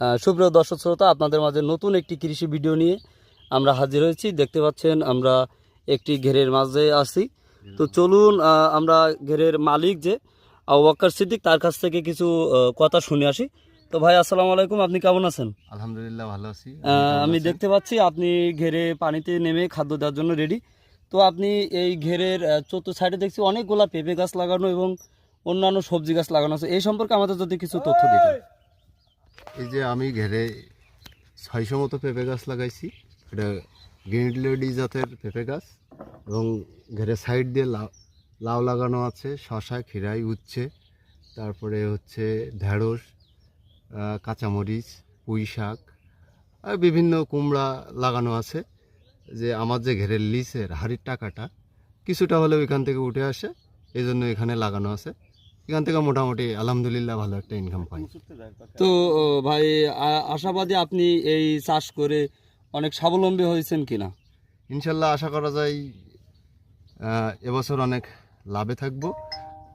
সুপ্রিয় দর্শক শ্রোতা, আপনাদের মাঝে নতুন একটি কৃষি ভিডিও নিয়ে আমরা হাজির হয়েছি। দেখতে পাচ্ছেন আমরা একটি ঘেরের মাঝে আছি। তো চলুন আমরা ঘেরের মালিক যে ওয়াক্কার সিদ্দিক, তার কাছ থেকে কিছু কথা শুনে আসি। তো ভাই, আসসালামু আলাইকুম, আপনি কেমন আছেন? আলহামদুলিল্লাহ ভালো আছি। আমি দেখতে পাচ্ছি আপনি ঘেরে পানিতে নেমে খাদ্য দেওয়ার জন্য রেডি। তো আপনি এই ঘেরের চতুর্থ সাইডে দেখছি অনেকগুলা পেঁপে গাছ লাগানো এবং অন্যান্য সবজি গাছ লাগানো আছে। এই সম্পর্কে আমাদের যদি কিছু তথ্য দিতেন। এই যে আমি ঘেরে 600 মতো পেঁপে গাছ লাগাইছি। এটা গ্রিন লেডি জাতের পেঁপে গাছ এবং ঘেরে সাইড দিয়ে লাউ লাগানো আছে, শশা, খিরাই, উচ্ছে, তারপরে হচ্ছে ঢেঁড়স, কাঁচামরিচ, পুঁই শাক আর বিভিন্ন কুমড়া লাগানো আছে। যে আমার যে ঘেরের লিসের হাড়ির টাকাটা কিছুটা হলেও এখান থেকে উঠে আসে, এই জন্য এখানে লাগানো আছে। এখান থেকে মোটামুটি আলহামদুলিল্লাহ ভালো একটা ইনকাম পাই। তো ভাই, আশাবাদী আপনি এই চাষ করে অনেক স্বাবলম্বী হয়েছেন কিনা? ইনশাল্লাহ আশা করা যায় এবছর অনেক লাভে থাকবো,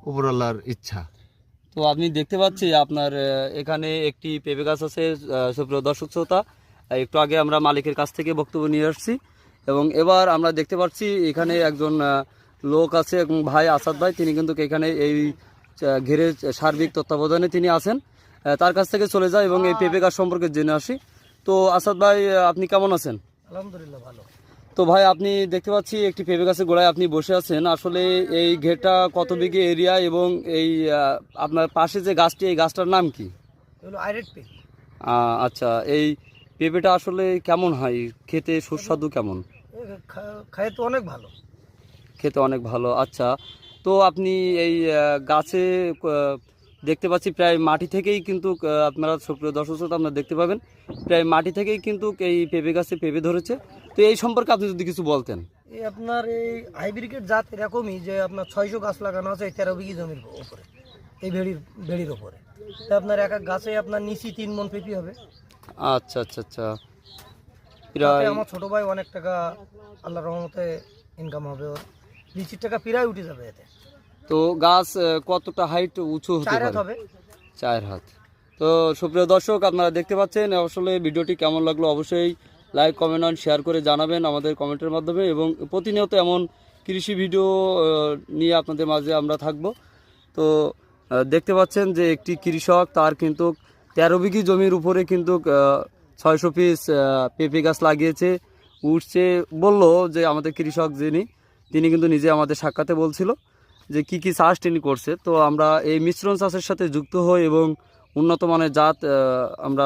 উপরওয়ালার ইচ্ছা। তো আপনি দেখতে পাচ্ছি আপনার এখানে একটি পেঁপে গাছ আছে। সুপ্রিয় দর্শক শ্রোতা, একটু আগে আমরা মালিকের কাছ থেকে বক্তব্য নিয়ে আসছি এবং এবার আমরা দেখতে পাচ্ছি এখানে একজন লোক আছে এবং ভাই আসাদ ভাই, তিনি কিন্তু এখানে এই ঘেরের সার্বিক তত্ত্বাবধানে তিনি আছেন। তার কাছ থেকে চলে যায় এবং এই পেঁপে গাছ সম্পর্কে জেনে আসি। তো আসাদ ভাই, আপনি কেমন আছেন? আলহামদুলিল্লাহ ভালো। তো ভাই, আপনি দেখতে পাচ্ছি একটি পেঁপে গাছের গোড়ায় আপনি বসে আছেন। আসলে এই ঘেরটা কত বিঘে এরিয়া এবং এই আপনার পাশে যে গাছটি, এই গাছটার নাম কি? এগুলো আইরেট পেঁপে। আচ্ছা, এই পেঁপেটা আসলে কেমন হয় খেতে, সুস্বাদু কেমন? খায় তো অনেক ভালো। খেতে অনেক ভালো। আচ্ছা, তো আপনি এই গাছে দেখতে পাচ্ছি প্রায় মাটি থেকেই কিন্তু আপনারা সুপ্রিয় দর্শক শ্রোতা আপনারা দেখতে পাবেন প্রায় মাটি থেকেই কিন্তু এই পেঁপে গাছে পেঁপে ধরেছে। তো এই সম্পর্কে আপনি যদি কিছু বলতেন। এই আপনার এই হাইব্রিড জাত এরকমই যে আপনার 600 গাছ লাগানো আছে 13 বিঘি জমির উপরে, এই ভেড়ির উপরে। তো আপনার এক এক গাছে আপনার নিচি 3 মণ পেঁপে হবে। আচ্ছা আচ্ছা আচ্ছা, প্রায় আমার ছোট ভাই অনেক টাকা আল্লাহর রহমতে ইনকাম হবে, ওর লিচির টাকা প্রায় উঠে যাবে এতে। তো গাছ কতটা হাইট উঁচু হতে 4 হাত পারে? হবে। 4 হাত। তো সুপ্রিয় দর্শক, আপনারা দেখতে পাচ্ছেন আসলে ভিডিওটি কেমন লাগলো অবশ্যই লাইক, কমেন্ট আর শেয়ার করে জানাবেন আমাদের কমেন্টের মাধ্যমে। এবং প্রতিনিয়ত এমন কৃষি ভিডিও নিয়ে আপনাদের মাঝে আমরা থাকব। তো দেখতে পাচ্ছেন যে একটি কৃষক তার কিন্তু 13 বিঘি জমির উপরে কিন্তু 600 পিস পেঁপে গাছ লাগিয়েছে, উঠছে। বলল যে আমাদের কৃষক যিনি, তিনি কিন্তু নিজে আমাদের সাক্ষাতে বলছিল যে কি কি চাষ তিনি করছে। তো আমরা এই মিশ্রণ চাষের সাথে যুক্ত হই এবং উন্নত মানের জাত আমরা